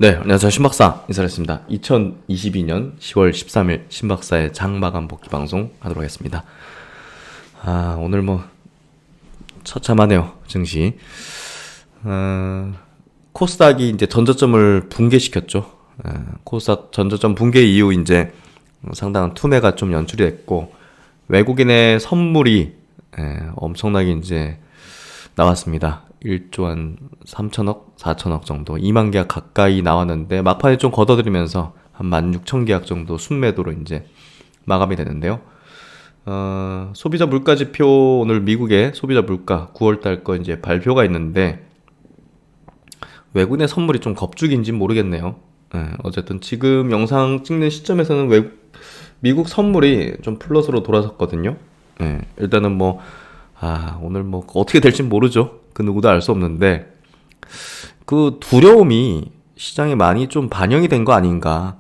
네, 안녕하세요. 신박사 인사드렸습니다. 2022년 10월 13일 신박사의 장마감 복귀 방송 하도록 하겠습니다. 오늘 처참하네요, 증시. 코스닥이 이제 전저점을 붕괴시켰죠. 코스닥 전저점 붕괴 이후 이제 상당한 투매가 좀 연출이 됐고, 외국인의 선물이 엄청나게 이제 나왔습니다. 1조 한 3천억, 4천억 정도 2만 계약 가까이 나왔는데 막판에 좀 걷어들이면서 한 16,000계약 정도 순매도로 이제 마감이 되는데요. 소비자 물가 지표, 오늘 미국의 소비자 물가 9월달 거 이제 발표가 있는데 외국인의 선물이 좀 겁죽인지 모르겠네요. 어쨌든 지금 영상 찍는 시점에서는 미국 선물이 좀 플러스로 돌아섰거든요. 일단은 오늘 어떻게 될지 모르죠. 그 누구도 알 수 없는데, 그 두려움이 시장에 많이 좀 반영이 된 거 아닌가.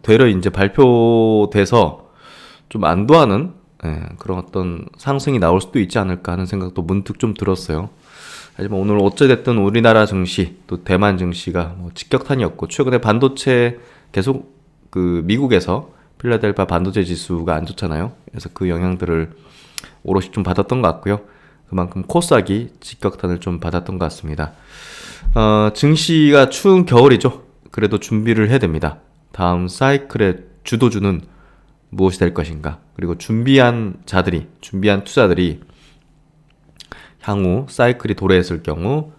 되려 이제 발표돼서 좀 안도하는 그런 어떤 상승이 나올 수도 있지 않을까 하는 생각도 문득 좀 들었어요. 하지만 오늘 어찌됐든 우리나라 증시, 또 대만 증시가 직격탄이었고, 최근에 반도체 계속 미국에서 필라델피아 반도체 지수가 안 좋잖아요. 그래서 그 영향들을 오롯이 좀 받았던 것 같고요. 그만큼 코스닥이 직격탄을 좀 받았던 것 같습니다. 증시가 추운 겨울이죠. 그래도 준비를 해야 됩니다. 다음 사이클의 주도주는 무엇이 될 것인가. 그리고 준비한 투자들이 향후 사이클이 도래했을 경우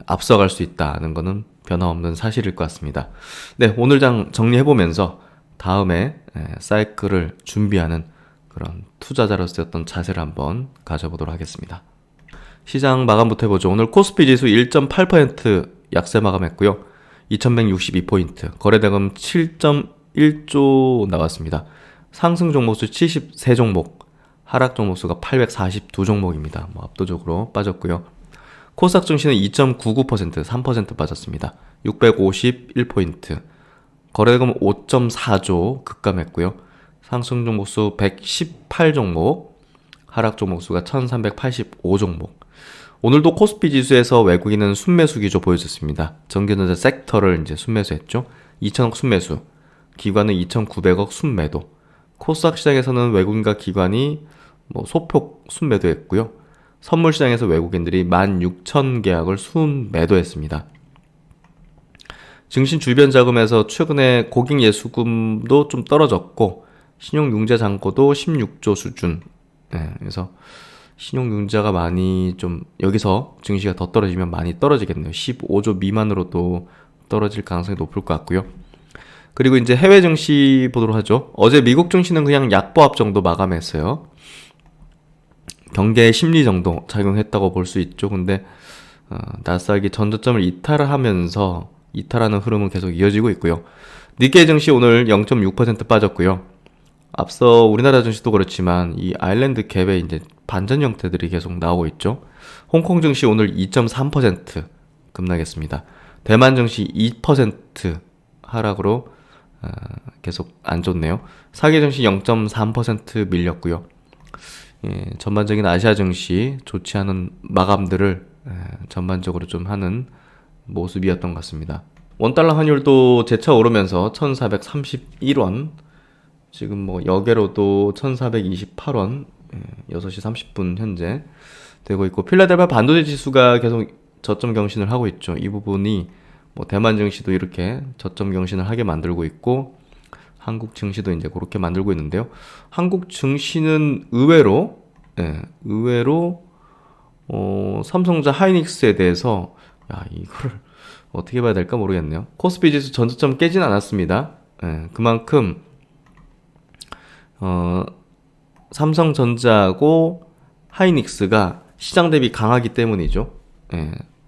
앞서갈 수 있다는 것은 변함없는 사실일 것 같습니다. 네, 오늘 장 정리해보면서 다음에 사이클을 준비하는 그런 투자자로서의 어떤 자세를 한번 가져보도록 하겠습니다. 시장 마감부터 해보죠. 오늘 코스피 지수 1.8% 약세 마감했고요. 2162포인트, 거래대금 7.1조 나왔습니다. 상승 종목수 73종목, 하락 종목수가 842종목입니다. 압도적으로 빠졌고요. 코스닥 증시는 2.99%, 3% 빠졌습니다. 651포인트, 거래대금 5.4조 급감했고요. 상승 종목수 118종목, 하락 종목수가 1385종목. 오늘도 코스피 지수에서 외국인은 순매수 기조 보여줬습니다. 전기전자 섹터를 이제 순매수했죠. 2천억 순매수, 기관은 2,900억 순매도. 코스닥 시장에서는 외국인과 기관이 소폭 순매도했고요. 선물 시장에서 외국인들이 16,000계약을 순매도했습니다. 증신 주변 자금에서 최근에 고객 예수금도 좀 떨어졌고, 신용융자 잔고도 16조 수준. 그래서 신용융자가 많이 좀, 여기서 증시가 더 떨어지면 많이 떨어지겠네요. 15조 미만으로도 떨어질 가능성이 높을 것 같고요. 그리고 이제 해외 증시 보도록 하죠. 어제 미국 증시는 그냥 약보합 정도 마감했어요. 경계의 심리 정도 작용했다고 볼 수 있죠. 근데 나스닥이 전저점을 이탈하면서 이탈하는 흐름은 계속 이어지고 있고요. 니케이 증시 오늘 0.6% 빠졌고요. 앞서 우리나라 증시도 그렇지만 이 아일랜드 갭의 이제 반전 형태들이 계속 나오고 있죠. 홍콩 증시 오늘 2.3% 급락했습니다. 대만 증시 2% 하락으로 계속 안 좋네요. 사계 증시 0.3% 밀렸고요. 전반적인 아시아 증시 좋지 않은 마감들을 전반적으로 좀 하는 모습이었던 것 같습니다. 원달러 환율도 재차 오르면서 1431원, 지금 여계로도 1428원, 6시 30분 현재 되고 있고, 필라델피아 반도체 지수가 계속 저점 경신을 하고 있죠. 이 부분이 대만 증시도 이렇게 저점 경신을 하게 만들고 있고, 한국 증시도 이제 그렇게 만들고 있는데요. 한국 증시는 의외로 삼성전자 하이닉스에 대해서 이거를 어떻게 봐야 될까 모르겠네요. 코스피 지수 전저점 깨진 않았습니다. 그만큼 삼성전자하고 하이닉스가 시장 대비 강하기 때문이죠.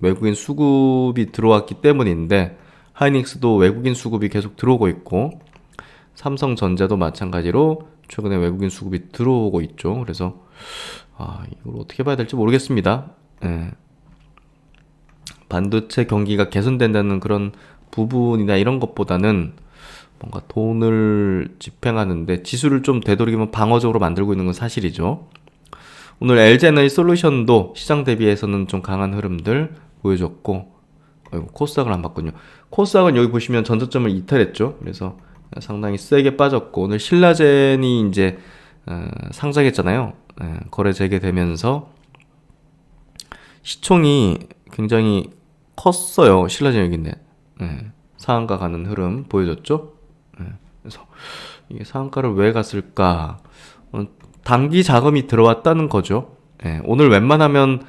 외국인 수급이 들어왔기 때문인데, 하이닉스도 외국인 수급이 계속 들어오고 있고, 삼성전자도 마찬가지로 최근에 외국인 수급이 들어오고 있죠. 그래서 이걸 어떻게 봐야 될지 모르겠습니다. 반도체 경기가 개선된다는 그런 부분이나 이런 것보다는 뭔가 돈을 집행하는데 지수를 좀 되도록이면 방어적으로 만들고 있는 건 사실이죠. 오늘 LG에너지 솔루션도 시장 대비해서는 좀 강한 흐름들 보여줬고, 코스닥을 안 봤군요. 코스닥은 여기 보시면 전저점을 이탈했죠. 그래서 상당히 세게 빠졌고, 오늘 신라젠이 이제 상장했잖아요. 거래 재개되면서 시총이 굉장히 컸어요. 신라젠 여기인데 상한가 가는 흐름 보여줬죠. 그래서 이게 상한가를 왜 갔을까? 단기 자금이 들어왔다는 거죠. 오늘 웬만하면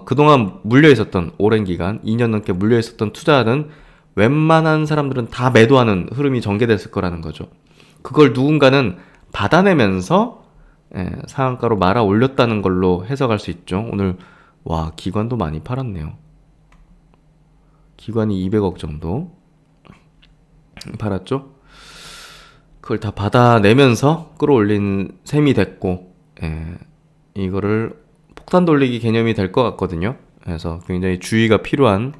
그동안 물려 있었던 오랜 기간 2년 넘게 물려 있었던 투자는 웬만한 사람들은 다 매도하는 흐름이 전개됐을 거라는 거죠. 그걸 누군가는 받아내면서 상한가로 말아 올렸다는 걸로 해석할 수 있죠. 오늘 와, 기관도 많이 팔았네요. 기관이 200억 정도 팔았죠. 그걸 다 받아내면서 끌어올린 셈이 됐고, 이거를 폭탄 돌리기 개념이 될 것 같거든요. 그래서 굉장히 주의가 필요한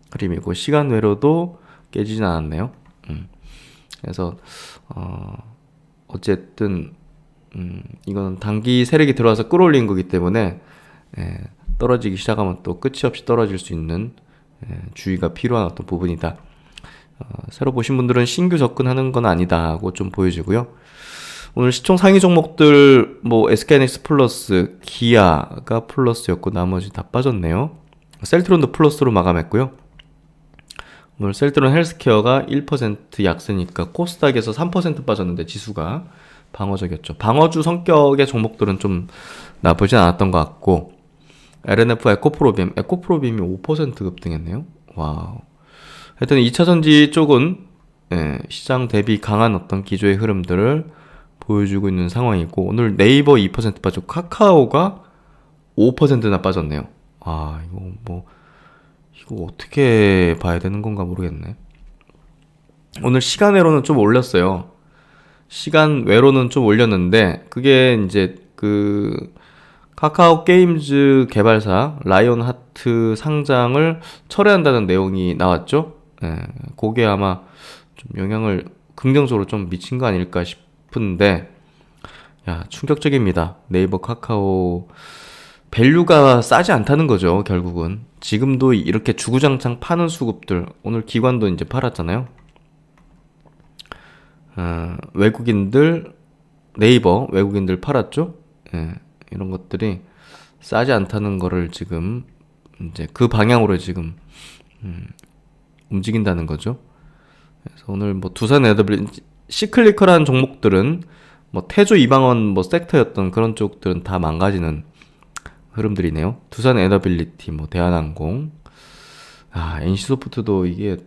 그림이고, 시간 외로도 깨지진 않았네요. 그래서 어쨌든 이거는 단기 세력이 들어와서 끌어올린 거기 때문에 떨어지기 시작하면 또 끝이 없이 떨어질 수 있는 주의가 필요한 어떤 부분이다. 새로 보신 분들은 신규 접근하는 건 아니다고 좀 보여지고요. 오늘 시총 상위 종목들 뭐 SK하이닉스 플러스, 기아가 플러스였고 나머지 다 빠졌네요. 셀트론도 플러스로 마감했고요. 오늘 셀트론 헬스케어가 1% 약세니까 코스닥에서 3% 빠졌는데 지수가 방어적이었죠. 방어주 성격의 종목들은 좀 나쁘진 않았던 것 같고, LNF 에코프로빔이 5% 급등했네요. 와우. 하여튼 2차전지 쪽은 시장 대비 강한 어떤 기조의 흐름들을 보여주고 있는 상황이고, 오늘 네이버 2% 빠졌고 카카오가 5%나 빠졌네요. 아, 이거 어떻게 봐야 되는 건가 모르겠네. 오늘 시간 외로는 좀 올렸어요. 시간 외로는 좀 올렸는데, 그게 이제 카카오 게임즈 개발사 라이온 하트 상장을 철회한다는 내용이 나왔죠. 그게 아마 좀 영향을 긍정적으로 좀 미친 거 아닐까 싶은데, 야, 충격적입니다. 네이버 카카오 밸류가 싸지 않다는 거죠. 결국은 지금도 이렇게 주구장창 파는 수급들, 오늘 기관도 이제 팔았잖아요. 네이버 외국인들 팔았죠. 이런 것들이 싸지 않다는 거를 지금 이제 그 방향으로 지금 움직인다는 거죠. 그래서 오늘 뭐 두산 에너빌리티, 시클리컬한 종목들은 뭐 태조 이방원 뭐 섹터였던 그런 쪽들은 다 망가지는 흐름들이네요. 두산 에너빌리티, 뭐 대한항공, NC소프트도 이게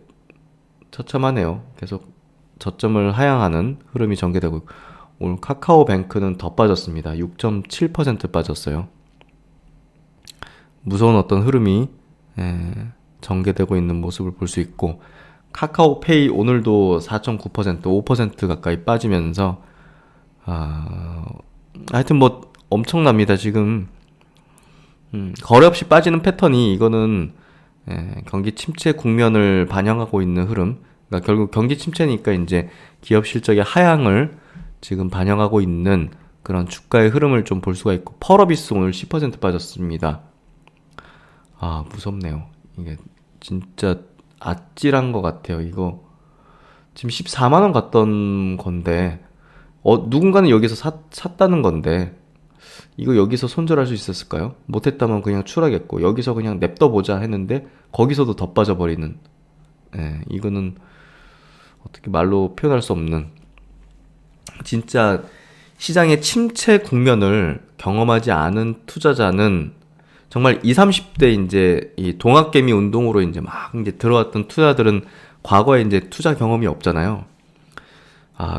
처참하네요. 계속 저점을 하향하는 흐름이 전개되고, 오늘 카카오뱅크는 더 빠졌습니다. 6.7% 빠졌어요. 무서운 어떤 흐름이 전개되고 있는 모습을 볼 수 있고, 카카오페이 오늘도 4.9%, 5% 가까이 빠지면서 하여튼 뭐 엄청납니다. 지금 거래 없이 빠지는 패턴이, 이거는 경기 침체 국면을 반영하고 있는 흐름. 그러니까 결국 경기 침체니까 이제 기업 실적의 하향을 지금 반영하고 있는 그런 주가의 흐름을 좀 볼 수가 있고, 펄어비스 오늘 10% 빠졌습니다. 무섭네요. 이게 진짜 아찔한 것 같아요. 이거 지금 14만원 갔던 건데, 누군가는 여기서 샀다는 건데, 이거 여기서 손절할 수 있었을까요? 못했다면 그냥 추락했고, 여기서 그냥 냅둬보자 했는데 거기서도 더 빠져버리는, 이거는 어떻게 말로 표현할 수 없는, 진짜 시장의 침체 국면을 경험하지 않은 투자자는, 정말 20, 30대 이제 이 동학개미 운동으로 이제 막 이제 들어왔던 투자들은 과거에 이제 투자 경험이 없잖아요.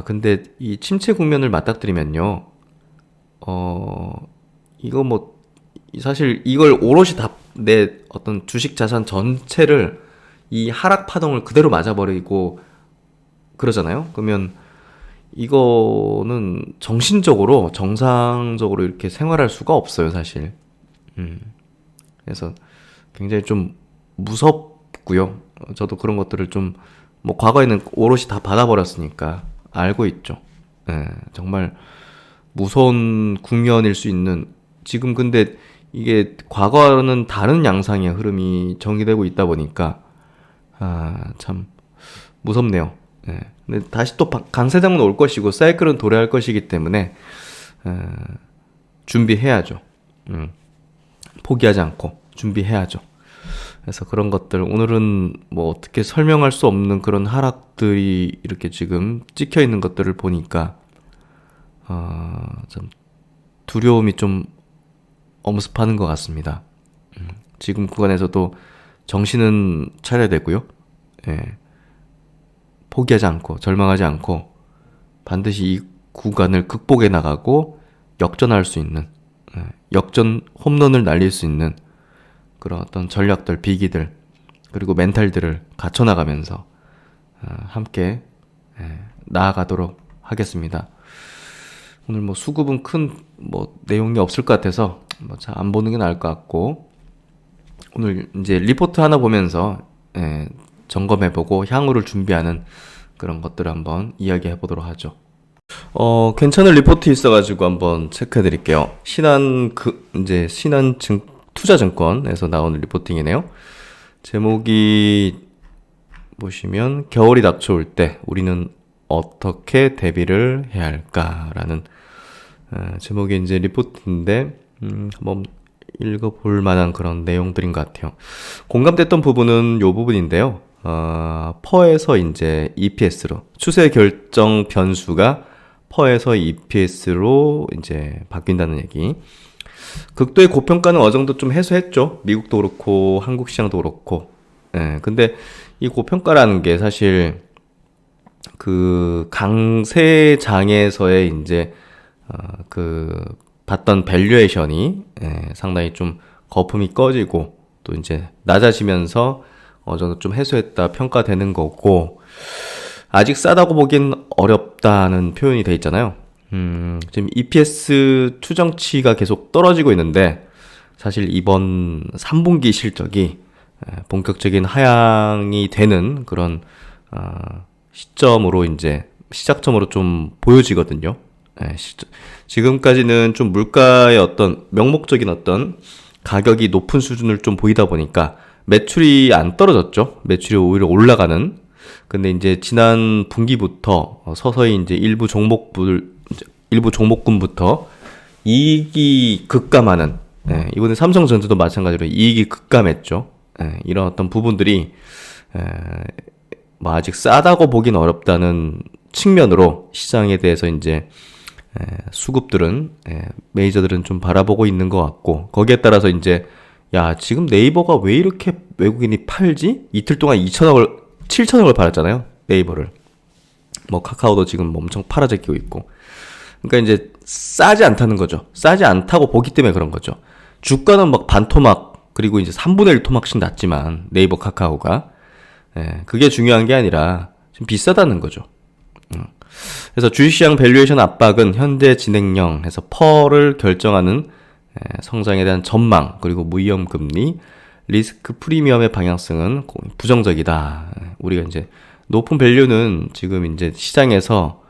근데 이 침체 국면을 맞닥뜨리면요, 이거 뭐 사실 이걸 오롯이 다 내 어떤 주식 자산 전체를 이 하락 파동을 그대로 맞아버리고 그러잖아요. 그러면 이거는 정신적으로 정상적으로 이렇게 생활할 수가 없어요, 사실. 그래서 굉장히 좀 무섭고요. 저도 그런 것들을 좀 뭐 과거에는 오롯이 다 받아버렸으니까 알고 있죠. 정말 무서운 국면일 수 있는, 지금 근데 이게 과거와는 다른 양상의 흐름이 전개되고 있다 보니까 참 무섭네요. 예. 근데 다시 또 강세장은 올 것이고 사이클은 도래할 것이기 때문에 준비해야죠. 포기하지 않고 준비해야죠. 그래서 그런 것들 오늘은 뭐 어떻게 설명할 수 없는 그런 하락들이 이렇게 지금 찍혀 있는 것들을 보니까 좀 두려움이 좀 엄습하는 것 같습니다. 지금 구간에서도 정신은 차려야 되고요. 예. 포기하지 않고 절망하지 않고 반드시 이 구간을 극복해 나가고 역전할 수 있는 역전 홈런을 날릴 수 있는 그런 어떤 전략들, 비기들 그리고 멘탈들을 갖춰 나가면서 함께 나아가도록 하겠습니다. 오늘 뭐 수급은 큰 뭐 내용이 없을 것 같아서 뭐 잘 안 보는 게 나을 것 같고 오늘 이제 리포트 하나 보면서 점검해보고 향후를 준비하는 그런 것들을 한번 이야기해 보도록 하죠. 괜찮은 리포트 있어가지고 한번 체크해 드릴게요. 신한 투자증권에서 나오는 리포팅이네요. 제목이 보시면 겨울이 닥쳐올 때 우리는 어떻게 대비를 해야 할까라는 제목이 이제 리포트인데 한번 읽어볼 만한 그런 내용들인 것 같아요. 공감됐던 부분은 요 부분인데요. 퍼에서 이제 EPS로 추세 결정 변수가 퍼에서 EPS로 이제 바뀐다는 얘기. 극도의 고평가는 어느 정도 좀 해소했죠. 미국도 그렇고 한국 시장도 그렇고. 근데 이 고평가라는 게 사실 그 강세장에서의 이제 봤던 밸류에이션이 상당히 좀 거품이 꺼지고 또 이제 낮아지면서 어느 정도 좀 해소했다 평가되는 거고 아직 싸다고 보긴 어렵다는 표현이 돼 있잖아요. 지금 EPS 추정치가 계속 떨어지고 있는데 사실 이번 3분기 실적이 본격적인 하향이 되는 그런 시점으로 이제 시작점으로 좀 보여지거든요. 지금까지는 좀 물가의 어떤 명목적인 어떤 가격이 높은 수준을 좀 보이다 보니까 매출이 안 떨어졌죠. 매출이 오히려 올라가는. 근데 이제 지난 분기부터 서서히 이제 일부 종목군부터 이익이 급감하는, 이번에 삼성전자도 마찬가지로 이익이 급감했죠. 이런 어떤 부분들이 뭐 아직 싸다고 보긴 어렵다는 측면으로 시장에 대해서 이제 수급들은 메이저들은 좀 바라보고 있는 것 같고 거기에 따라서 이제 야 지금 네이버가 왜 이렇게 외국인이 팔지? 이틀 동안 7천억을 팔았잖아요. 네이버를. 뭐 카카오도 지금 엄청 팔아제끼고 있고. 그러니까 이제 싸지 않다는 거죠. 싸지 않다고 보기 때문에 그런 거죠. 주가는 막 반토막 그리고 이제 3분의 1 토막씩 났지만 네이버 카카오가 그게 중요한 게 아니라 지금 비싸다는 거죠. 그래서 주식시장 밸류에이션 압박은 현재 진행형에서 펄을 결정하는 성장에 대한 전망 그리고 무위험 금리 리스크 프리미엄의 방향성은 부정적이다. 우리가 이제 높은 밸류는 지금 이제 시장에서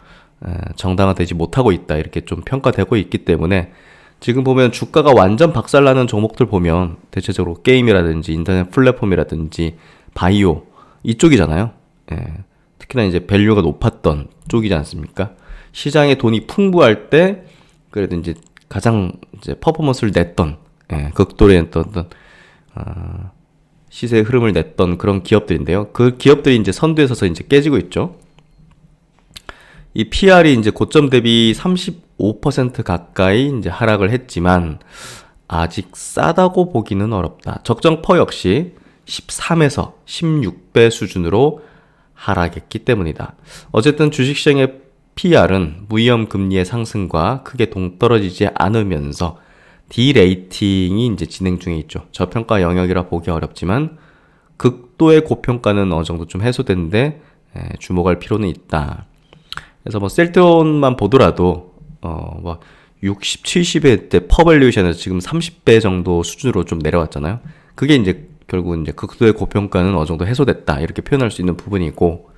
정당화되지 못하고 있다. 이렇게 좀 평가되고 있기 때문에 지금 보면 주가가 완전 박살나는 종목들 보면 대체적으로 게임이라든지 인터넷 플랫폼이라든지 바이오 이쪽이잖아요. 특히나 이제 밸류가 높았던 쪽이지 않습니까? 시장에 돈이 풍부할 때 그래도 이제 가장 이제 퍼포먼스를 냈던 극도로 냈던 시세의 흐름을 냈던 그런 기업들인데요. 그 기업들이 이제 선두에 서서 이제 깨지고 있죠. 이 PR이 이제 고점 대비 35% 가까이 이제 하락을 했지만 아직 싸다고 보기는 어렵다. 적정 퍼 역시 13에서 16배 수준으로 하락했기 때문이다. 어쨌든 주식시장의 PR은 무위험 금리의 상승과 크게 동떨어지지 않으면서 디레이팅이 이제 진행 중에 있죠. 저평가 영역이라 보기 어렵지만 극도의 고평가는 어느 정도 좀 해소되는데 주목할 필요는 있다. 그래서 뭐 셀트론만 보더라도 뭐 60, 70회 때 퍼밸류에이션에서 지금 30배 정도 수준으로 좀 내려왔잖아요. 그게 이제 결국 이제 극도의 고평가는 어느 정도 해소됐다 이렇게 표현할 수 있는 부분이고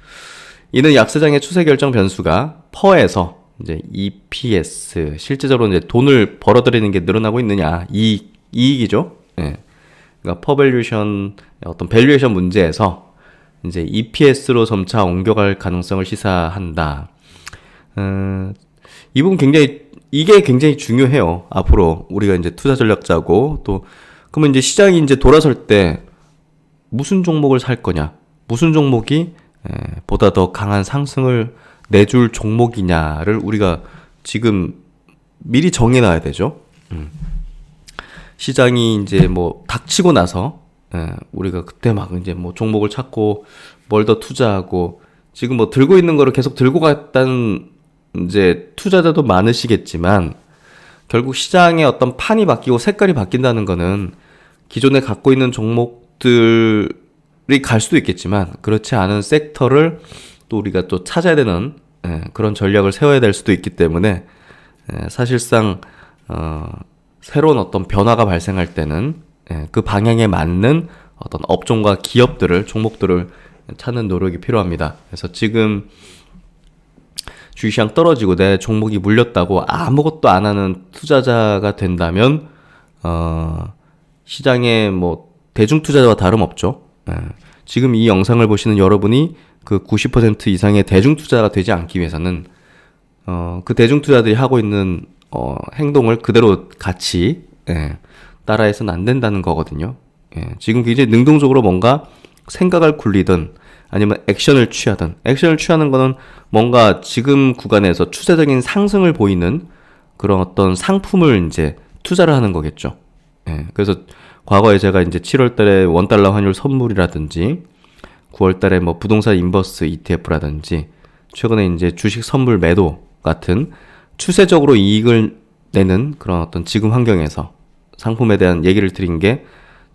이는 약세장의 추세 결정 변수가 퍼에서 이제 EPS 실제적으로 이제 돈을 벌어들이는 게 늘어나고 있느냐 이익이죠. 그러니까 퍼밸류에이션 어떤 밸류에이션 문제에서 이제 EPS로 점차 옮겨갈 가능성을 시사한다. 이 부분 이게 굉장히 중요해요. 앞으로 우리가 이제 투자 전략 짜고 또 그러면 이제 시장이 이제 돌아설 때 무슨 종목을 살 거냐, 무슨 종목이 보다 더 강한 상승을 내줄 종목이냐를 우리가 지금 미리 정해놔야 되죠. 시장이 이제 뭐 닥치고 나서 우리가 그때 막 이제 뭐 종목을 찾고 뭘 더 투자하고 지금 뭐 들고 있는 거를 계속 들고 갔다는 이제 투자자도 많으시겠지만 결국 시장의 어떤 판이 바뀌고 색깔이 바뀐다는 거는 기존에 갖고 있는 종목들이 갈 수도 있겠지만 그렇지 않은 섹터를 또 우리가 또 찾아야 되는 그런 전략을 세워야 될 수도 있기 때문에 사실상 새로운 어떤 변화가 발생할 때는 그 방향에 맞는 어떤 업종과 기업들을 종목들을 찾는 노력이 필요합니다. 그래서 지금 주식시장 떨어지고 내 종목이 물렸다고 아무것도 안 하는 투자자가 된다면 시장에 뭐 대중 투자자와 다름없죠. 지금 이 영상을 보시는 여러분이 그 90% 이상의 대중 투자가 되지 않기 위해서는 그 대중 투자들이 하고 있는 행동을 그대로 같이 따라해서는 안 된다는 거거든요. 지금 굉장히 능동적으로 뭔가 생각을 굴리든 아니면 액션을 취하는 거는 뭔가 지금 구간에서 추세적인 상승을 보이는 그런 어떤 상품을 이제 투자를 하는 거겠죠. 그래서 과거에 제가 이제 7월 달에 원달러 환율 선물이라든지 9월 달에 뭐 부동산 인버스 ETF라든지 최근에 이제 주식 선물 매도 같은 추세적으로 이익을 내는 그런 어떤 지금 환경에서 상품에 대한 얘기를 드린 게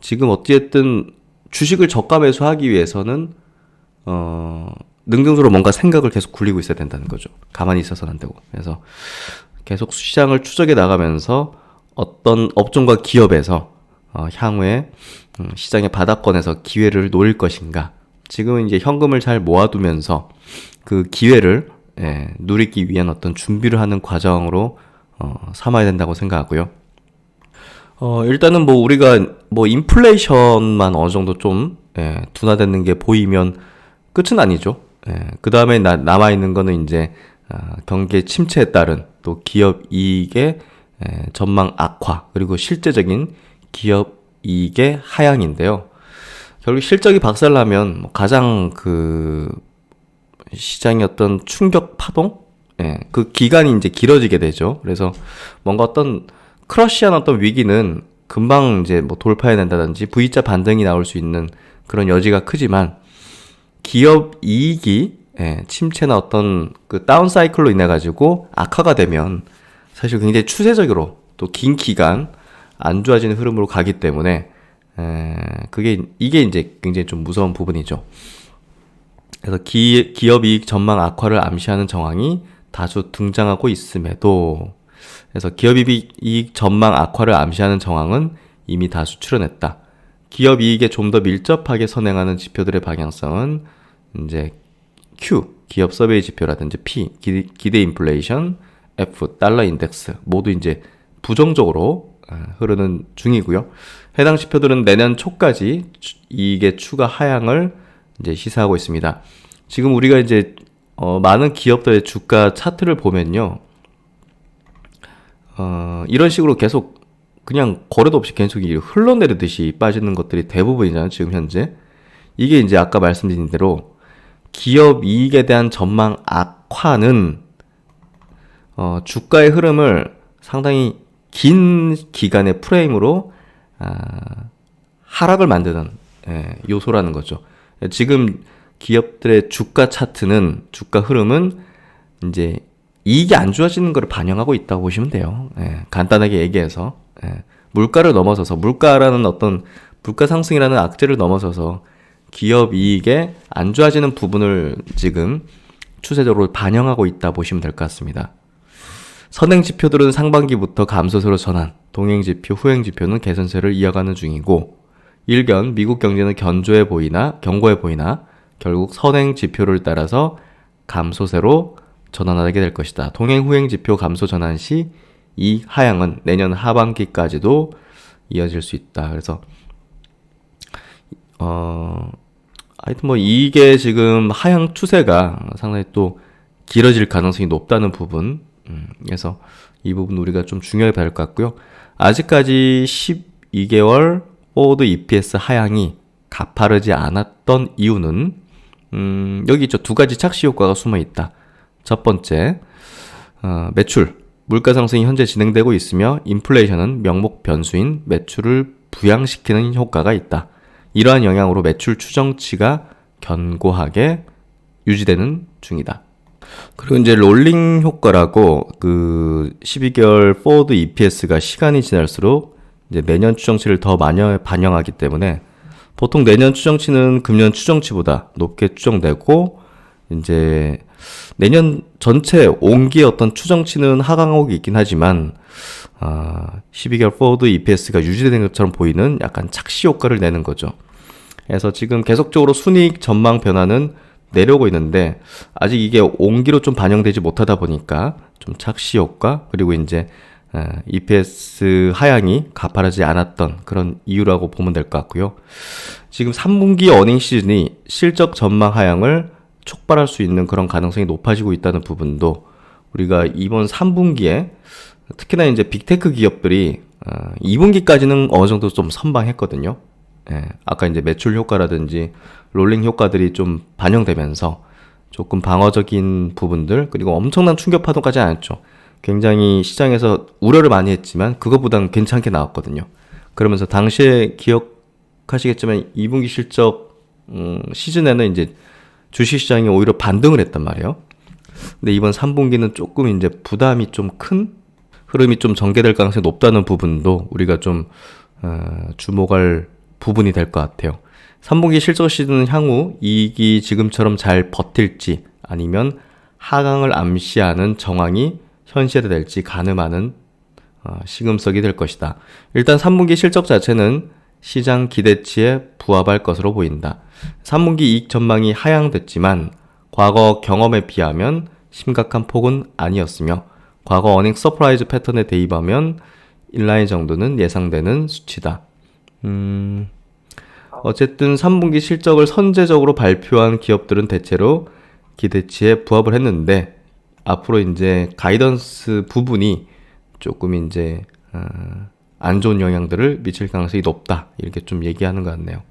지금 어찌됐든 주식을 저가 매수하기 위해서는 능동적으로 뭔가 생각을 계속 굴리고 있어야 된다는 거죠. 가만히 있어서는 안 되고. 그래서 계속 시장을 추적해 나가면서 어떤 업종과 기업에서 향후에 시장의 바닥권에서 기회를 노릴 것인가. 지금은 이제 현금을 잘 모아두면서 그 기회를 누리기 위한 어떤 준비를 하는 과정으로 삼아야 된다고 생각하고요. 일단은 뭐 우리가 뭐 인플레이션만 어느 정도 좀 둔화되는 게 보이면 끝은 아니죠. 그 다음에 남아있는 거는 이제 경기 침체에 따른 또 기업 이익의 전망 악화 그리고 실제적인 기업 이익의 하향인데요. 결국 실적이 박살나면 가장 그 시장의 어떤 충격 파동? 그 기간이 이제 길어지게 되죠. 그래서 뭔가 어떤 크러쉬한 어떤 위기는 금방 이제 뭐 돌파해낸다든지 V자 반등이 나올 수 있는 그런 여지가 크지만 기업 이익이 침체나 어떤 그 다운 사이클로 인해 가지고 악화가 되면 사실 굉장히 추세적으로 또 긴 기간 안 좋아지는 흐름으로 가기 때문에 이게 이제 굉장히 좀 무서운 부분이죠. 그래서 기업 이익 전망 악화를 암시하는 정황이 다수 등장하고 있음에도 그래서 기업 이익 전망 악화를 암시하는 정황은 이미 다수 출현했다. 기업 이익에 좀 더 밀접하게 선행하는 지표들의 방향성은 이제 Q, 기업 서베이 지표라든지 P, 기대 인플레이션, F, 달러 인덱스 모두 이제 부정적으로 흐르는 중이고요. 해당 지표들은 내년 초까지 이익의 추가 하향을 이제 시사하고 있습니다. 지금 우리가 이제 많은 기업들의 주가 차트를 보면요. 이런 식으로 계속 그냥 거래도 없이 계속 흘러내리듯이 빠지는 것들이 대부분이잖아요. 지금 현재. 이게 이제 아까 말씀드린 대로 기업 이익에 대한 전망 악화는 주가의 흐름을 상당히 긴 기간의 프레임으로 하락을 만드는 요소라는 거죠. 지금 기업들의 주가 차트는 주가 흐름은 이제 이익이 안 좋아지는 걸 반영하고 있다고 보시면 돼요. 간단하게 얘기해서 물가를 넘어서서 물가라는 어떤 물가 상승이라는 악재를 넘어서서 기업 이익에 안 좋아지는 부분을 지금 추세적으로 반영하고 있다 보시면 될 것 같습니다. 선행 지표들은 상반기부터 감소세로 전환, 동행 지표, 후행 지표는 개선세를 이어가는 중이고 일견 미국 경제는 견고해 보이나 결국 선행 지표를 따라서 감소세로 전환하게 될 것이다. 동행 후행 지표 감소 전환 시 이 하향은 내년 하반기까지도 이어질 수 있다. 그래서 하여튼 뭐 이게 지금 하향 추세가 상당히 또 길어질 가능성이 높다는 부분. 그래서 이 부분 우리가 좀 중요하게 봐야 할 것 같고요. 아직까지 12개월 포워드 EPS 하향이 가파르지 않았던 이유는 여기 있죠. 두 가지 착시 효과가 숨어 있다. 첫 번째, 매출, 물가 상승이 현재 진행되고 있으며 인플레이션은 명목 변수인 매출을 부양시키는 효과가 있다. 이러한 영향으로 매출 추정치가 견고하게 유지되는 중이다. 그리고 이제 롤링 효과라고 그 12개월 포워드 EPS가 시간이 지날수록 이제 내년 추정치를 더 반영하기 때문에 보통 내년 추정치는 금년 추정치보다 높게 추정되고 이제 내년 전체 온기의 어떤 추정치는 하강하고 있긴 하지만 12개월 포워드 EPS가 유지되는 것처럼 보이는 약간 착시 효과를 내는 거죠. 그래서 지금 계속적으로 순이익 전망 변화는 내려오고 있는데 아직 이게 온기로 좀 반영되지 못하다 보니까 좀 착시 효과 그리고 이제 EPS 하향이 가파르지 않았던 그런 이유라고 보면 될 것 같고요. 지금 3분기 어닝 시즌이 실적 전망 하향을 촉발할 수 있는 그런 가능성이 높아지고 있다는 부분도 우리가 이번 3분기에 특히나 이제 빅테크 기업들이 2분기까지는 어느 정도 좀 선방했거든요. 아까 이제 매출 효과라든지 롤링 효과들이 좀 반영되면서 조금 방어적인 부분들 그리고 엄청난 충격 파동까지 않았죠. 굉장히 시장에서 우려를 많이 했지만 그것보다는 괜찮게 나왔거든요. 그러면서 당시에 기억하시겠지만 2분기 실적 시즌에는 이제 주식시장이 오히려 반등을 했단 말이에요. 근데 이번 3분기는 조금 이제 부담이 좀 큰 흐름이 좀 전개될 가능성이 높다는 부분도 우리가 좀 주목할 부분이 될 것 같아요. 3분기 실적 시즌은 향후 이익이 지금처럼 잘 버틸지 아니면 하강을 암시하는 정황이 현실화될지 가늠하는 시금석이 될 것이다. 일단 3분기 실적 자체는 시장 기대치에 부합할 것으로 보인다. 3분기 이익 전망이 하향됐지만 과거 경험에 비하면 심각한 폭은 아니었으며 과거 어닝 서프라이즈 패턴에 대입하면 인라인 정도는 예상되는 수치다. 어쨌든 3분기 실적을 선제적으로 발표한 기업들은 대체로 기대치에 부합을 했는데 앞으로 이제 가이던스 부분이 조금 이제 안 좋은 영향들을 미칠 가능성이 높다 이렇게 좀 얘기하는 것 같네요.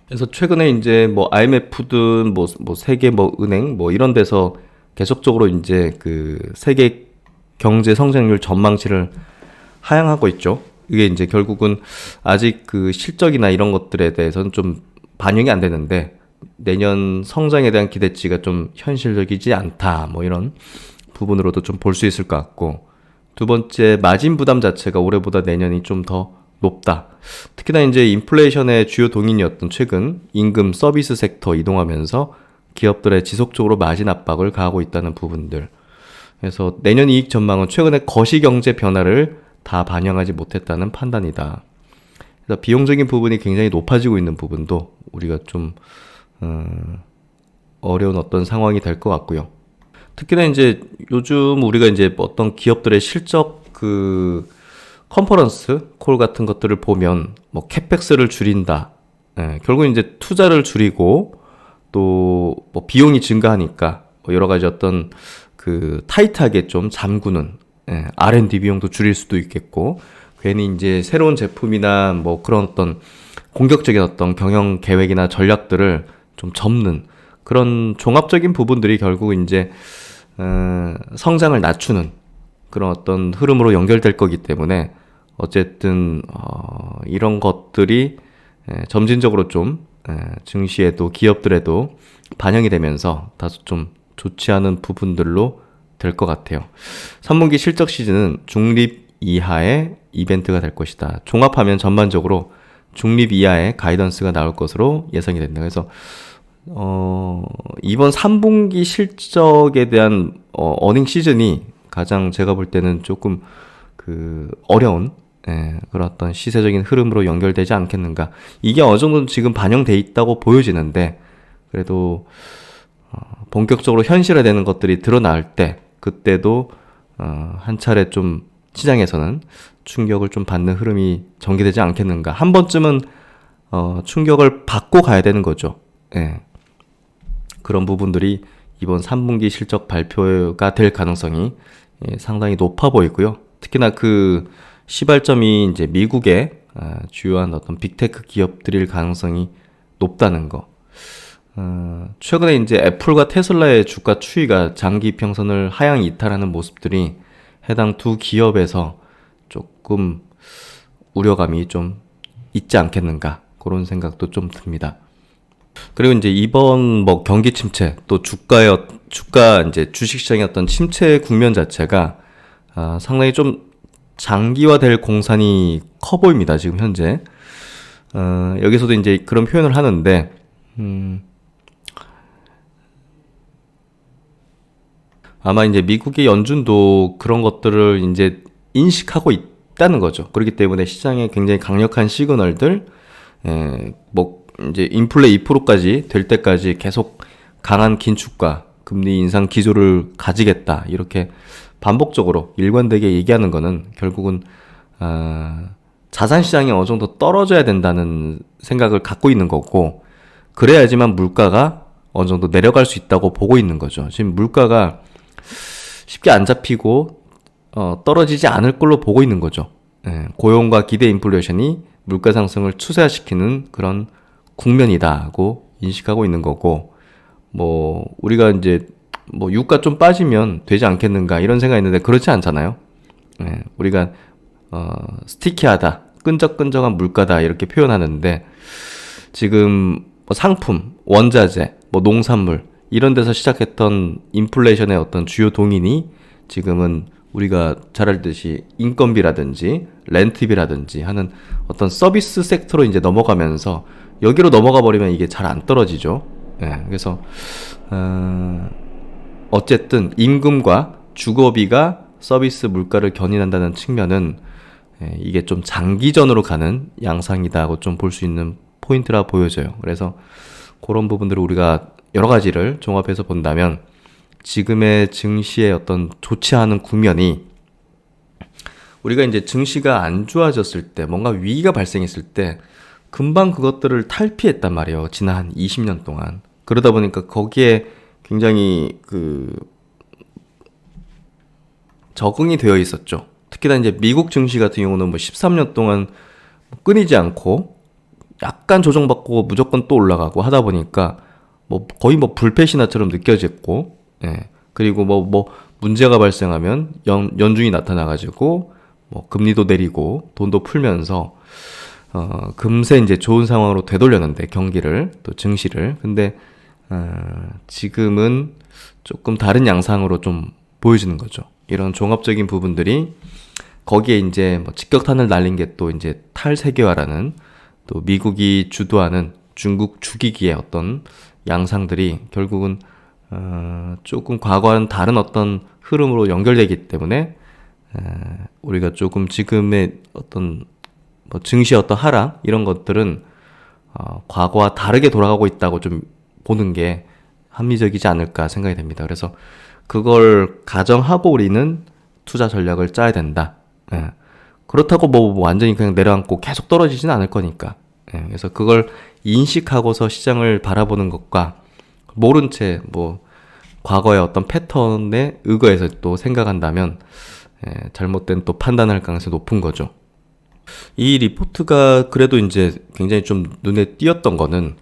그래서 최근에 이제 뭐 IMF든 뭐 세계 뭐 은행 뭐 이런 데서 계속적으로 이제 그 세계 경제 성장률 전망치를 하향하고 있죠. 이게 이제 결국은 아직 그 실적이나 이런 것들에 대해서는 좀 반영이 안 되는데 내년 성장에 대한 기대치가 좀 현실적이지 않다 뭐 이런 부분으로도 좀 볼 수 있을 것 같고 두 번째 마진 부담 자체가 올해보다 내년이 좀 더 높다. 특히나 이제 인플레이션의 주요 동인이었던 최근 임금 서비스 섹터 이동하면서 기업들의 지속적으로 마진 압박을 가하고 있다는 부분들. 그래서 내년 이익 전망은 최근의 거시경제 변화를 다 반영하지 못했다는 판단이다. 그래서 비용적인 부분이 굉장히 높아지고 있는 부분도 우리가 좀 어려운 어떤 상황이 될 것 같고요. 특히나 이제 요즘 우리가 이제 어떤 기업들의 실적 그 컨퍼런스 콜 같은 것들을 보면 뭐 캐펙스를 줄인다. 결국 이제 투자를 줄이고 또 뭐 비용이 증가하니까 뭐 여러 가지 어떤 그 타이트하게 좀 잠그는 R&D 비용도 줄일 수도 있겠고 괜히 이제 새로운 제품이나 뭐 그런 어떤 공격적인 어떤 경영 계획이나 전략들을 좀 접는 그런 종합적인 부분들이 결국 이제 성장을 낮추는 그런 어떤 흐름으로 연결될 거기 때문에 어쨌든 이런 것들이 점진적으로 좀 증시에도 기업들에도 반영이 되면서 다소 좀 좋지 않은 부분들로 될 것 같아요. 3분기 실적 시즌은 중립 이하의 이벤트가 될 것이다. 종합하면 전반적으로 중립 이하의 가이던스가 나올 것으로 예상이 된다. 그래서 이번 3분기 실적에 대한 어닝 시즌이 가장 제가 볼 때는 조금 그 어려운 그런 어떤 시세적인 흐름으로 연결되지 않겠는가. 이게 어느 정도 지금 반영돼 있다고 보여지는데 그래도 본격적으로 현실화되는 것들이 드러날 때 그때도 한 차례 좀 시장에서는 충격을 좀 받는 흐름이 전개되지 않겠는가. 한 번쯤은 충격을 받고 가야 되는 거죠. 예, 그런 부분들이 이번 3분기 실적 발표가 될 가능성이 상당히 높아 보이고요. 특히나 그 시발점이 이제 미국의 주요한 어떤 빅테크 기업들일 가능성이 높다는 거. 최근에 이제 애플과 테슬라의 주가 추이가 장기 평선을 하향 이탈하는 모습들이 해당 두 기업에서 조금 우려감이 좀 있지 않겠는가, 그런 생각도 좀 듭니다. 그리고 이제 이번 뭐 경기 침체, 또 주가 이제 주식시장의 어떤 침체 국면 자체가 상당히 좀 장기화될 공산이 커 보입니다, 지금 현재. 여기서도 이제 그런 표현을 하는데, 아마 이제 미국의 연준도 그런 것들을 이제 인식하고 있다는 거죠. 그렇기 때문에 시장에 굉장히 강력한 시그널들, 뭐 이제 인플레 2%까지 될 때까지 계속 강한 긴축과 금리 인상 기조를 가지겠다, 이렇게 반복적으로 일관되게 얘기하는 거는 결국은 자산 시장이 어느 정도 떨어져야 된다는 생각을 갖고 있는 거고, 그래야지만 물가가 어느 정도 내려갈 수 있다고 보고 있는 거죠. 지금 물가가 쉽게 안 잡히고 떨어지지 않을 걸로 보고 있는 거죠. 고용과 기대 인플레이션이 물가 상승을 추세시키는 그런 국면이다고 인식하고 있는 거고, 뭐 우리가 이제 뭐 유가 좀 빠지면 되지 않겠는가, 이런 생각이 있는데 그렇지 않잖아요. 우리가 스티키하다, 끈적끈적한 물가다, 이렇게 표현하는데, 지금 뭐 상품, 원자재, 뭐 농산물, 이런 데서 시작했던 인플레이션의 어떤 주요 동인이 지금은 우리가 잘 알듯이 인건비라든지 렌트비라든지 하는 어떤 서비스 섹터로 이제 넘어가면서, 여기로 넘어가 버리면 이게 잘 안 떨어지죠. 그래서 어쨌든 임금과 주거비가 서비스 물가를 견인한다는 측면은 이게 좀 장기전으로 가는 양상이다고 좀 볼 수 있는 포인트라 보여져요. 그래서 그런 부분들을 우리가 여러 가지를 종합해서 본다면, 지금의 증시의 어떤 좋지 않은 국면이, 우리가 이제 증시가 안 좋아졌을 때, 뭔가 위기가 발생했을 때 금방 그것들을 탈피했단 말이에요, 지난 한 20년 동안. 그러다 보니까 거기에 굉장히 적응이 되어 있었죠. 특히나 이제 미국 증시 같은 경우는 뭐 13년 동안 끊이지 않고 약간 조정받고 무조건 또 올라가고 하다 보니까 뭐 거의 뭐 불패신화처럼 느껴졌고, 그리고 뭐 문제가 발생하면 연준이 나타나가지고 뭐 금리도 내리고 돈도 풀면서 금세 이제 좋은 상황으로 되돌렸는데, 경기를, 또 증시를. 근데 지금은 조금 다른 양상으로 좀 보여지는 거죠. 이런 종합적인 부분들이, 거기에 이제 뭐 직격탄을 날린 게 또 이제 탈세계화라는, 또 미국이 주도하는 중국 죽이기의 어떤 양상들이 결국은 조금 과거와는 다른 어떤 흐름으로 연결되기 때문에 우리가 조금 지금의 어떤 뭐 증시의 어떤 하락, 이런 것들은 과거와 다르게 돌아가고 있다고 좀 보는 게 합리적이지 않을까 생각이 됩니다. 그래서 그걸 가정하고 우리는 투자 전략을 짜야 된다. 그렇다고 뭐 완전히 그냥 내려앉고 계속 떨어지진 않을 거니까. 그래서 그걸 인식하고서 시장을 바라보는 것과, 모른 채 뭐 과거의 어떤 패턴에 의거해서 또 생각한다면 잘못된 또 판단할 가능성이 높은 거죠. 이 리포트가 그래도 이제 굉장히 좀 눈에 띄었던 거는,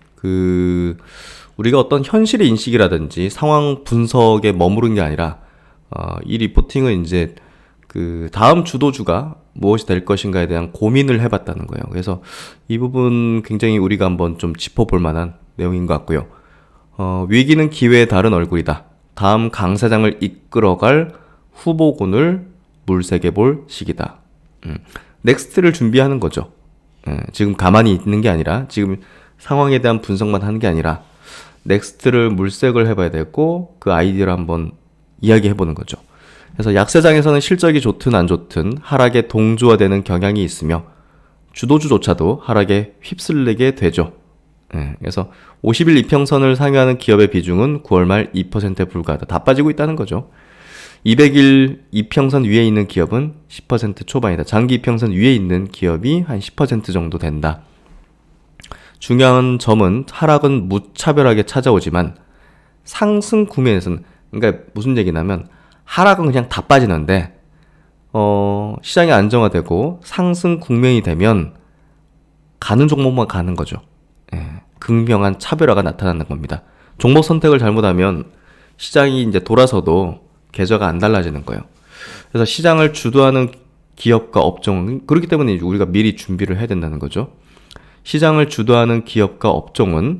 우리가 어떤 현실의 인식이라든지 상황 분석에 머무른 게 아니라, 이 리포팅은 이제 다음 주도주가 무엇이 될 것인가에 대한 고민을 해봤다는 거예요. 그래서 이 부분 굉장히 우리가 한번 좀 짚어볼 만한 내용인 것 같고요. 위기는 기회의 다른 얼굴이다. 다음 강사장을 이끌어갈 후보군을 물색해볼 시기다. 넥스트를 준비하는 거죠. 지금 가만히 있는 게 아니라, 지금 상황에 대한 분석만 하는 게 아니라 넥스트를 물색을 해봐야 되고, 그 아이디어를 한번 이야기해보는 거죠. 그래서 약세장에서는 실적이 좋든 안 좋든 하락에 동조화되는 경향이 있으며, 주도주조차도 하락에 휩쓸리게 되죠. 그래서 50일 이평선을 상회하는 기업의 비중은 9월 말 2%에 불과하다. 다 빠지고 있다는 거죠. 200일 이평선 위에 있는 기업은 10% 초반이다. 장기 이평선 위에 있는 기업이 한 10% 정도 된다. 중요한 점은 하락은 무차별하게 찾아오지만 상승 국면에서는, 그러니까 무슨 얘기냐면 하락은 그냥 다 빠지는데 시장이 안정화되고 상승 국면이 되면 가는 종목만 가는 거죠. 극명한 차별화가 나타나는 겁니다. 종목 선택을 잘못하면 시장이 이제 돌아서도 계좌가 안 달라지는 거예요. 그래서 시장을 주도하는 기업과 업종은, 그렇기 때문에 우리가 미리 준비를 해야 된다는 거죠. 시장을 주도하는 기업과 업종은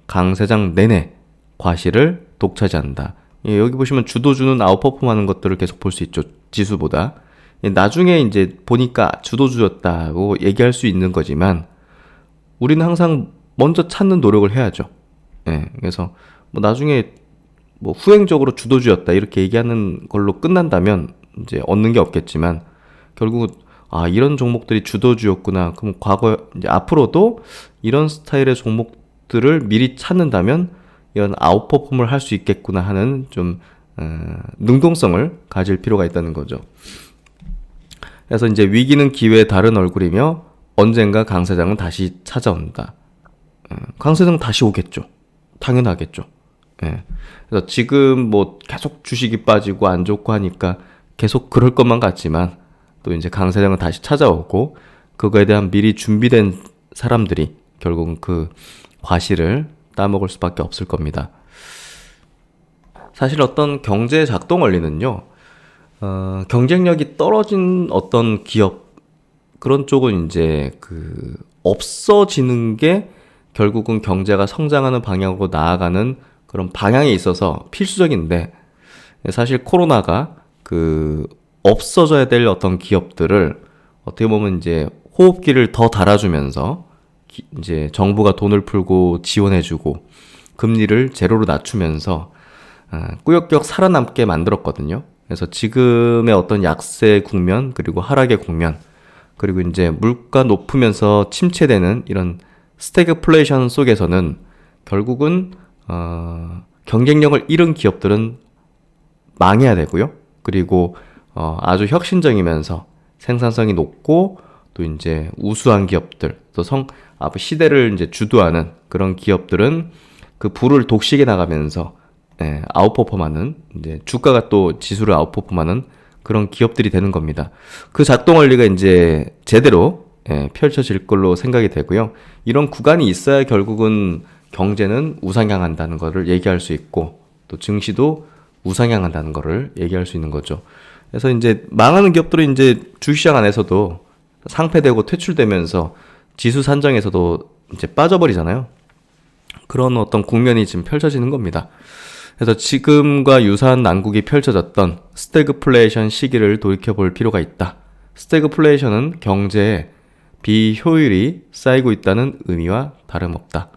강세장 내내 과실을 독차지한다. 여기 보시면 주도주는 아웃퍼폼하는 것들을 계속 볼 수 있죠. 지수보다. 나중에 이제 보니까 주도주였다고 얘기할 수 있는 거지만 우리는 항상 먼저 찾는 노력을 해야죠. 그래서 뭐 나중에 뭐 후행적으로 주도주였다 이렇게 얘기하는 걸로 끝난다면 이제 얻는 게 없겠지만, 결국 이런 종목들이 주도주였구나. 그럼 이제 앞으로도 이런 스타일의 종목들을 미리 찾는다면 이런 아웃퍼폼을 할 수 있겠구나 하는 좀 능동성을 가질 필요가 있다는 거죠. 그래서 이제 위기는 기회의 다른 얼굴이며 언젠가 강세장은 다시 찾아온다. 강세장은 다시 오겠죠. 당연하겠죠. 그래서 지금 뭐 계속 주식이 빠지고 안 좋고 하니까 계속 그럴 것만 같지만 또 이제 강세장은 다시 찾아오고 그거에 대한 미리 준비된 사람들이 결국은 그 과실을 따먹을 수밖에 없을 겁니다. 사실 어떤 경제 작동 원리는요, 경쟁력이 떨어진 어떤 기업, 그런 쪽은 이제 없어지는 게 결국은 경제가 성장하는 방향으로 나아가는 그런 방향에 있어서 필수적인데, 사실 코로나가 없어져야 될 어떤 기업들을 어떻게 보면 이제 호흡기를 더 달아주면서 이제 정부가 돈을 풀고 지원해주고 금리를 제로로 낮추면서 꾸역꾸역 살아남게 만들었거든요. 그래서 지금의 어떤 약세 국면, 그리고 하락의 국면, 그리고 이제 물가 높으면서 침체되는 이런 스태그플레이션 속에서는 결국은 경쟁력을 잃은 기업들은 망해야 되고요. 그리고 아주 혁신적이면서 생산성이 높고 또 이제 우수한 기업들, 또 시대를 이제 주도하는 그런 기업들은 그 부를 독식해 나가면서 아웃퍼폼하는, 이제 주가가 또 지수를 아웃퍼폼하는 그런 기업들이 되는 겁니다. 그 작동 원리가 이제 제대로 펼쳐질 걸로 생각이 되고요. 이런 구간이 있어야 결국은 경제는 우상향한다는 것을 얘기할 수 있고, 또 증시도 우상향한다는 것을 얘기할 수 있는 거죠. 그래서 이제 망하는 기업들은 이제 주시장 안에서도 상폐되고 퇴출되면서 지수 산정에서도 이제 빠져버리잖아요. 그런 어떤 국면이 지금 펼쳐지는 겁니다. 그래서 지금과 유사한 난국이 펼쳐졌던 스태그플레이션 시기를 돌이켜볼 필요가 있다. 스태그플레이션은 경제에 비효율이 쌓이고 있다는 의미와 다름없다.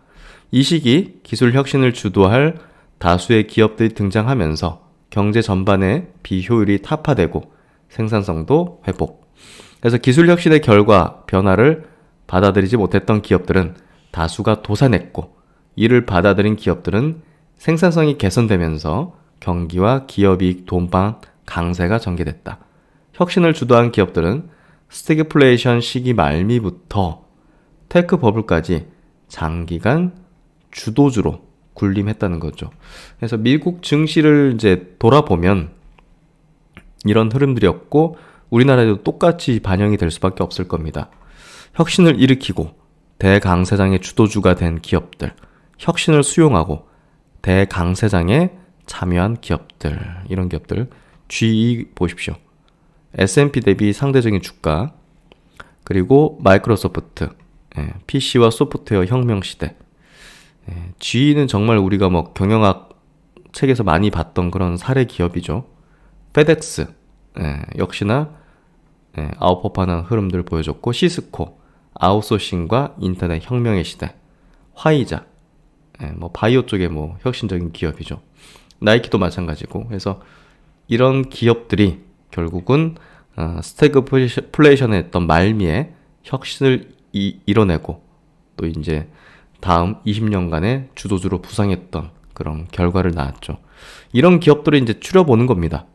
이 시기 기술 혁신을 주도할 다수의 기업들이 등장하면서 경제 전반의 비효율이 타파되고 생산성도 회복. 그래서 기술 혁신의 결과 변화를 받아들이지 못했던 기업들은 다수가 도산했고, 이를 받아들인 기업들은 생산성이 개선되면서 경기와 기업이익 돈방 강세가 전개됐다. 혁신을 주도한 기업들은 스태그플레이션 시기 말미부터 테크 버블까지 장기간 주도주로 군림했다는 거죠. 그래서 미국 증시를 이제 돌아보면 이런 흐름들이었고, 우리나라에도 똑같이 반영이 될 수밖에 없을 겁니다. 혁신을 일으키고 대강세장의 주도주가 된 기업들, 혁신을 수용하고 대강세장에 참여한 기업들, 이런 기업들 GE 보십시오. S&P 대비 상대적인 주가, 그리고 마이크로소프트, PC와 소프트웨어 혁명 시대. GE는 정말 우리가 뭐 경영학 책에서 많이 봤던 그런 사례 기업이죠. 페덱스, 역시나 아웃퍼하는 흐름들을 보여줬고, 시스코, 아웃소싱과 인터넷 혁명의 시대, 화이자, 뭐 바이오 쪽에 뭐 혁신적인 기업이죠. 나이키도 마찬가지고. 그래서 이런 기업들이 결국은 스태그플레이션의 어떤 말미에 혁신을 이뤄내고, 또 이제 다음 20년간의 주도주로 부상했던 그런 결과를 낳았죠. 이런 기업들을 이제 추려보는 겁니다.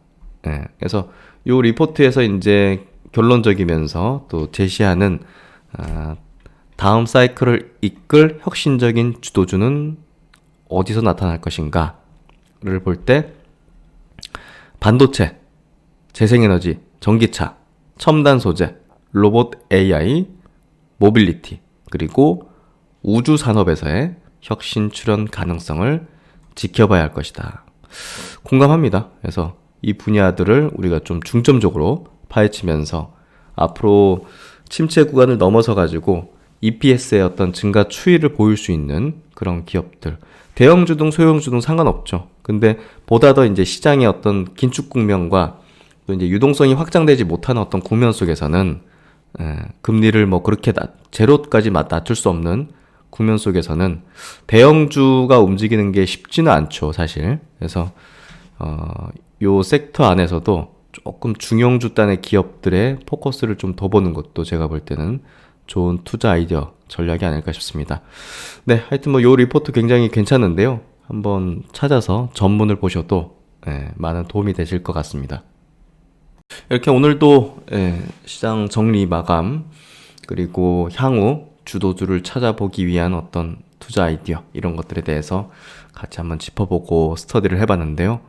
그래서 이 리포트에서 이제 결론적이면서 또 제시하는 다음 사이클을 이끌 혁신적인 주도주는 어디서 나타날 것인가를 볼 때 반도체, 재생에너지, 전기차, 첨단 소재, 로봇 AI, 모빌리티, 그리고 우주 산업에서의 혁신 출현 가능성을 지켜봐야 할 것이다. 공감합니다. 그래서 이 분야들을 우리가 좀 중점적으로 파헤치면서 앞으로 침체 구간을 넘어서 가지고 EPS의 어떤 증가 추이를 보일 수 있는 그런 기업들, 대형주등 소형주등 상관없죠. 근데 보다 더 이제 시장의 어떤 긴축 국면과 또 이제 유동성이 확장되지 못하는 어떤 국면 속에서는 금리를 뭐 그렇게 제로까지 낮출 수 없는 국면 속에서는 대형주가 움직이는 게 쉽지는 않죠, 사실. 그래서 요 섹터 안에서도 조금 중형주단의 기업들의 포커스를 좀 더 보는 것도 제가 볼 때는 좋은 투자 아이디어 전략이 아닐까 싶습니다. 네, 하여튼 뭐 요 리포트 굉장히 괜찮은데요. 한번 찾아서 전문을 보셔도 많은 도움이 되실 것 같습니다. 이렇게 오늘도 시장 정리 마감 그리고 향후 주도주를 찾아보기 위한 어떤 투자 아이디어 이런 것들에 대해서 같이 한번 짚어보고 스터디를 해봤는데요.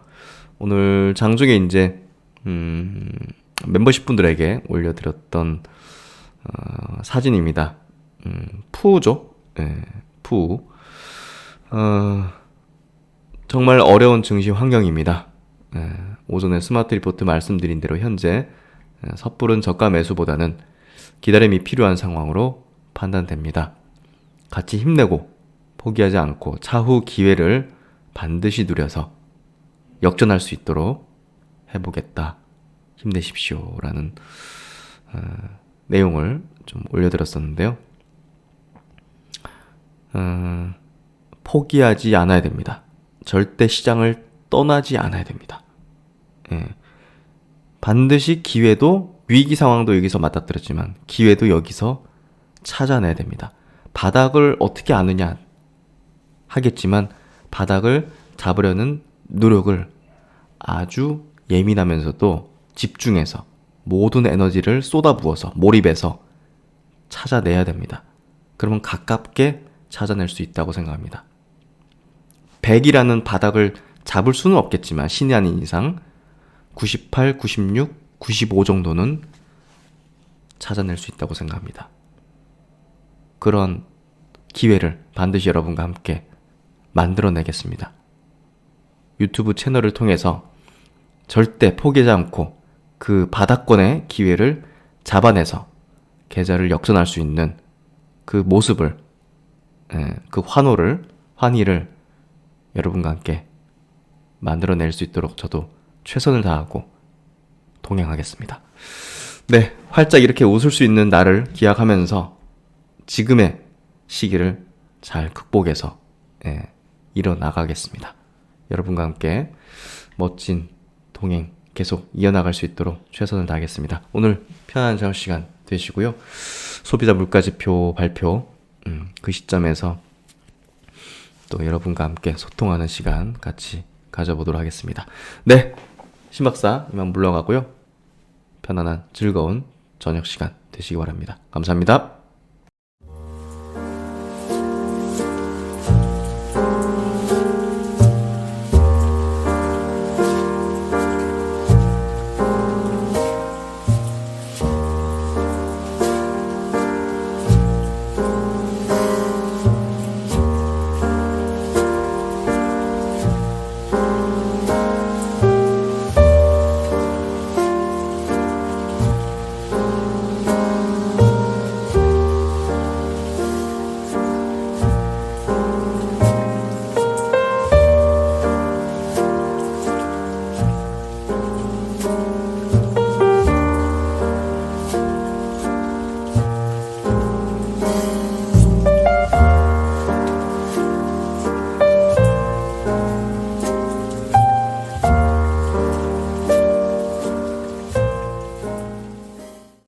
오늘 장중에 이제 멤버십 분들에게 올려드렸던 사진입니다. 푸우죠. 푸우. 정말 어려운 증시 환경입니다. 오전에 스마트 리포트 말씀드린 대로 현재 섣부른 저가 매수보다는 기다림이 필요한 상황으로 판단됩니다. 같이 힘내고 포기하지 않고 차후 기회를 반드시 누려서 역전할 수 있도록 해보겠다. 힘내십시오. 라는 내용을 좀 올려드렸었는데요. 포기하지 않아야 됩니다. 절대 시장을 떠나지 않아야 됩니다. 반드시 기회도 위기 상황도 여기서 맞닥뜨렸지만 기회도 여기서 찾아내야 됩니다. 바닥을 어떻게 아느냐 하겠지만 바닥을 잡으려는 노력을 아주 예민하면서도 집중해서 모든 에너지를 쏟아부어서 몰입해서 찾아내야 됩니다. 그러면 가깝게 찾아낼 수 있다고 생각합니다. 100이라는 바닥을 잡을 수는 없겠지만 신이 아닌 이상 98, 96, 95 정도는 찾아낼 수 있다고 생각합니다. 그런 기회를 반드시 여러분과 함께 만들어내겠습니다. 유튜브 채널을 통해서 절대 포기하지 않고 그 바닥권의 기회를 잡아내서 계좌를 역전할 수 있는 그 모습을, 그 환희를 여러분과 함께 만들어낼 수 있도록 저도 최선을 다하고 동행하겠습니다. 네, 활짝 이렇게 웃을 수 있는 나를 기약하면서 지금의 시기를 잘 극복해서 일어나가겠습니다. 여러분과 함께 멋진 동행 계속 이어나갈 수 있도록 최선을 다하겠습니다. 오늘 편안한 저녁 시간 되시고요. 소비자 물가지표 발표 그 시점에서 또 여러분과 함께 소통하는 시간 같이 가져보도록 하겠습니다. 네, 신박사 이만 물러가고요. 편안한 즐거운 저녁 시간 되시기 바랍니다. 감사합니다.